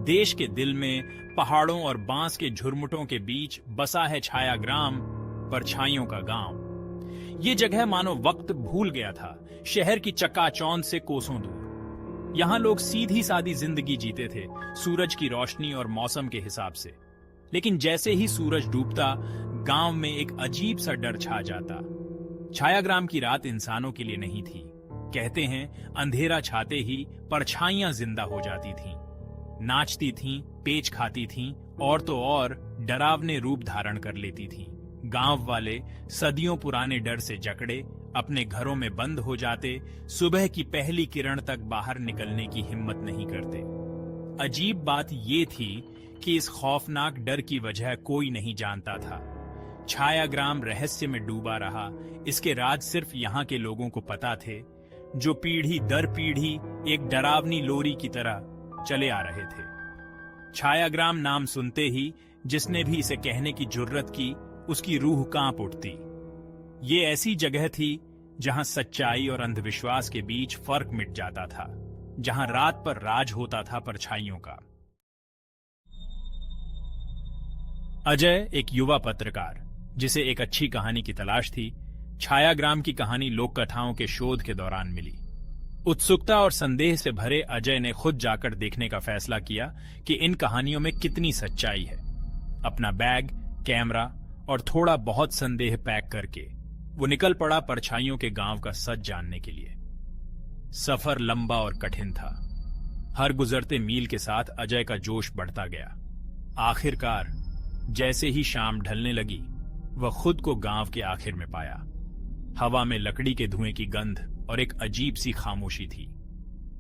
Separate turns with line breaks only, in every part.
देश के दिल में पहाड़ों और बांस के झुरमुटों के बीच बसा है छायाग्राम, परछाइयों का गांव। ये जगह मानो वक्त भूल गया था, शहर की चकाचौंध से कोसों दूर। यहां लोग सीधी सादी जिंदगी जीते थे, सूरज की रोशनी और मौसम के हिसाब से। लेकिन जैसे ही सूरज डूबता, गांव में एक अजीब सा डर छा जाता। छायाग्राम की रात इंसानों के लिए नहीं थी। कहते हैं अंधेरा छाते ही परछाइयां जिंदा हो जाती थीं, नाचती थीं, पेच खाती थीं और तो और डरावने रूप धारण कर लेती थीं। गांव वाले सदियों पुराने डर से जकड़े अपने घरों में बंद हो जाते, सुबह की पहली किरण तक बाहर निकलने की हिम्मत नहीं करते। अजीब बात ये थी कि इस खौफनाक डर की वजह कोई नहीं जानता था। छायाग्राम रहस्य में डूबा रहा। इसके राज सिर्फ यहाँ के लोगों को पता थे, जो पीढ़ी दर पीढ़ी एक डरावनी लोरी की तरह चले आ रहे थे। छायाग्राम नाम सुनते ही जिसने भी इसे कहने की जुर्रत की, उसकी रूह कांप उठती। ये ऐसी जगह थी जहां सच्चाई और अंधविश्वास के बीच फर्क मिट जाता था, जहां रात पर राज होता था परछाइयों का। अजय एक युवा पत्रकार, जिसे एक अच्छी कहानी की तलाश थी, छायाग्राम की कहानी लोक कथाओं के शोध के दौरान मिली। उत्सुकता और संदेह से भरे अजय ने खुद जाकर देखने का फैसला किया कि इन कहानियों में कितनी सच्चाई है। अपना बैग, कैमरा और थोड़ा बहुत संदेह पैक करके वो निकल पड़ा परछाइयों के गांव का सच जानने के लिए। सफर लंबा और कठिन था। हर गुजरते मील के साथ अजय का जोश बढ़ता गया। आखिरकार जैसे ही शाम ढलने लगी, वह खुद को गांव के आखिर में पाया। हवा में लकड़ी के धुएं की गंध और एक अजीब सी खामोशी थी।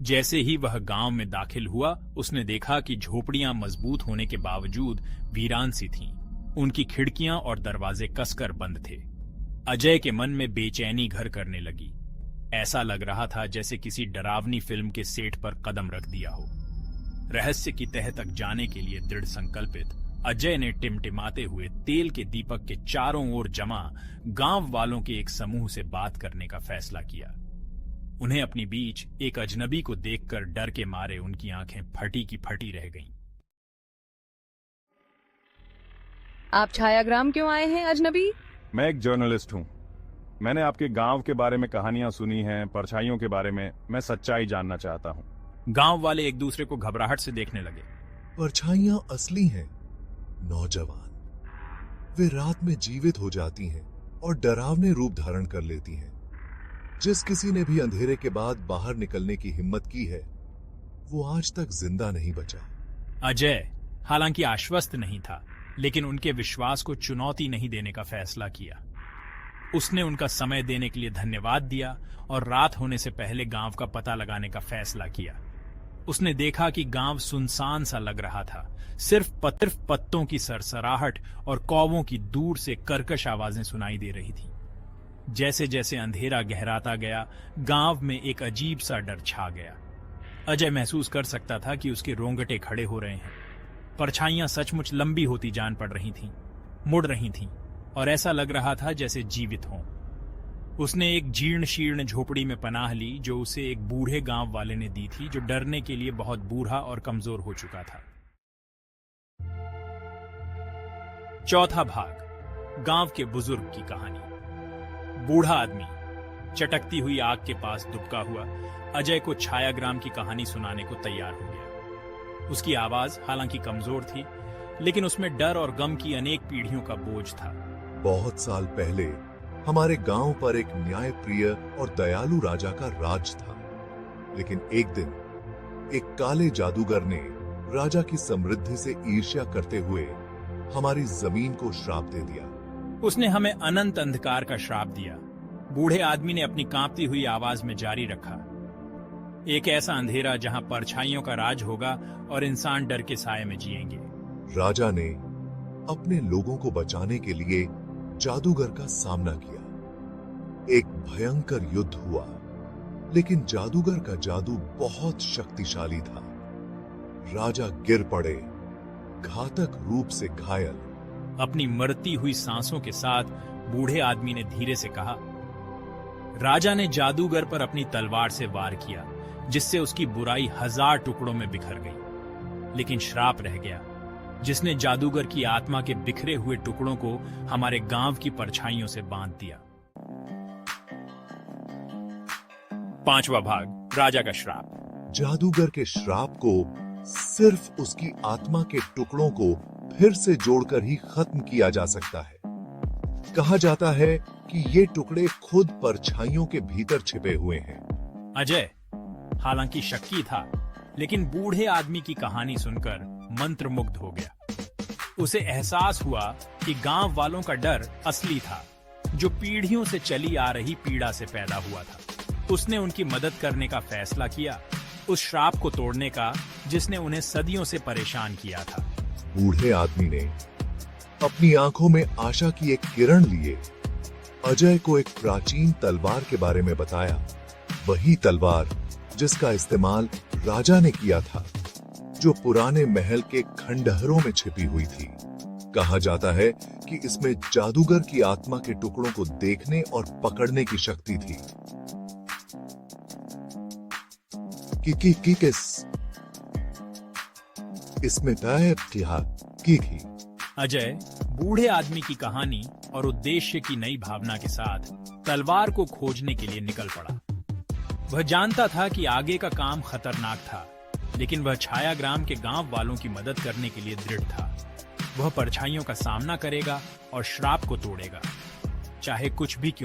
जैसे ही वह गांव में दाखिल हुआ, उसने देखा कि झोपड़ियां मजबूत होने के बावजूद वीरान सी थीं। उनकी खिड़कियां और दरवाजे कसकर बंद थे। अजय के मन में बेचैनी घर करने लगी। ऐसा लग रहा था जैसे किसी डरावनी फिल्म के सेट पर कदम रख दिया हो। रहस्य की तह तक जाने के लिए दृढ़ संकल्पित अजय ने टिमटिमाते हुए तेल के दीपक के चारों ओर जमा गांव वालों के एक समूह से बात करने का फैसला किया। उन्हें अपनी बीच एक अजनबी को देखकर डर के मारे उनकी आंखें फटी की फटी रह गईं।
आप छायाग्राम क्यों आए हैं अजनबी?
मैं एक जर्नलिस्ट हूँ। मैंने आपके गांव के बारे में कहानियां सुनी हैं, परछाइयों के बारे में। मैं सच्चाई जानना चाहता हूँ।
गांव वाले एक दूसरे को घबराहट से देखने लगे।
परछाइयां असली हैं, नौजवान। वे रात में जीवित हो जाती हैं और डरावने रूप धारण कर लेती हैं। जिस किसी ने भी अंधेरे के बाद बाहर निकलने की हिम्मत की है, वो आज तक जिंदा नहीं बचा।
अजय हालांकि आश्वस्त नहीं था, लेकिन उनके विश्वास को चुनौती नहीं देने का फैसला किया। उसने उनका समय देने के लिए धन्यवाद दिया और रात होने से पहले गांव का पता लगाने का फैसला किया। उसने देखा कि गांव सुनसान सा लग रहा था। सिर्फ पत्तों की सरसराहट और कौवों की दूर से कर्कश आवाजें सुनाई दे रही थी। जैसे जैसे अंधेरा गहराता गया, गांव में एक अजीब सा डर छा गया। अजय महसूस कर सकता था कि उसके रोंगटे खड़े हो रहे हैं। परछाइयां सचमुच लंबी होती जान पड़ रही थीं, मुड़ रही थीं और ऐसा लग रहा था जैसे जीवित हों। उसने एक जीर्ण शीर्ण झोपड़ी में पनाह ली, जो उसे एक बूढ़े गांव वाले ने दी थी, जो डरने के लिए बहुत बूढ़ा और कमजोर हो चुका था। चौथा भाग, गांव के बुजुर्ग की कहानी। बूढ़ा आदमी चटकती हुई आग के पास दुबका हुआ अजय को छायाग्राम की कहानी सुनाने को तैयार हो गया। उसकी आवाज हालांकि कमजोर थी, लेकिन उसमें डर और गम की अनेक पीढ़ियों का बोझ था।
बहुत साल पहले हमारे गांव पर एक न्यायप्रिय और दयालु राजा का राज था। लेकिन एक दिन एक काले जादूगर ने राजा की समृद्धि से ईर्ष्या करते हुए हमारी जमीन को श्राप दे दिया।
उसने हमें अनंत अंधकार का श्राप दिया। बूढ़े आदमी ने अपनी कांपती हुई आवाज में जारी रखा। एक ऐसा अंधेरा जहां परछाइयों का राज होगा और इंसान डर के साए में जिएंगे।
राजा ने अपने लोगों को बचाने के लिए जादूगर का सामना किया। एक भयंकर युद्ध हुआ, लेकिन जादूगर का जादू बहुत शक्तिशाली था। राजा गिर पड़े, घातक रूप से घायल।
अपनी मरती हुई सांसों के साथ बूढ़े आदमी ने धीरे से कहा। राजा ने जादूगर पर अपनी तलवार से वार किया, जिससे उसकी बुराई 1000 टुकड़ों में बिखर गई। लेकिन श्राप रह गया, जिसने जादूगर की आत्मा के बिखरे हुए टुकड़ों को हमारे गांव की परछाइयों से बांध दिया। 5वां भाग, राजा का श्राप।
जादूगर के श्राप को सिर्फ उसकी आत्मा के टुकड़ों को फिर से जोड़कर ही खत्म किया जा सकता है। कहा जाता है कि ये टुकड़े खुद परछाइयों के भीतर छिपे हुए हैं।
अजय हालांकि शक्की था, लेकिन बूढ़े आदमी की कहानी सुनकर मंत्रमुग्ध हो गया। उसे एहसास हुआ कि गांव वालों का डर असली था, जो पीढ़ियों से चली आ रही पीड़ा से पैदा हुआ था। उसने उनकी मदद करने का फैसला किया, उस श्राप को तोड़ने का जिसने उन्हें सदियों से परेशान किया था।
बूढ़े आदमी ने अपनी आंखों में आशा की एक किरण लिए अजय को एक प्राचीन तलवार के बारे में बताया। वही तलवार जिसका इस्तेमाल राजा ने किया था, जो पुराने महल के खंडहरों में छिपी हुई थी। कहा जाता है कि इसमें जादूगर की आत्मा के टुकड़ों को देखने और पकड़ने की शक्ति थी। इसमें तय की थी।
अजय बूढ़े आदमी की कहानी और उद्देश्य की नई भावना के साथ तलवार को खोजने के लिए निकल पड़ा। वह जानता था कि आगे का काम खतरनाक था, लेकिन वह छायाग्राम के गांव वालों की मदद करने के लिए दृढ़ था। वह परछाइयों का सामना करेगा और श्राप को तोड़ेगा, चाहे कुछ भी क्यों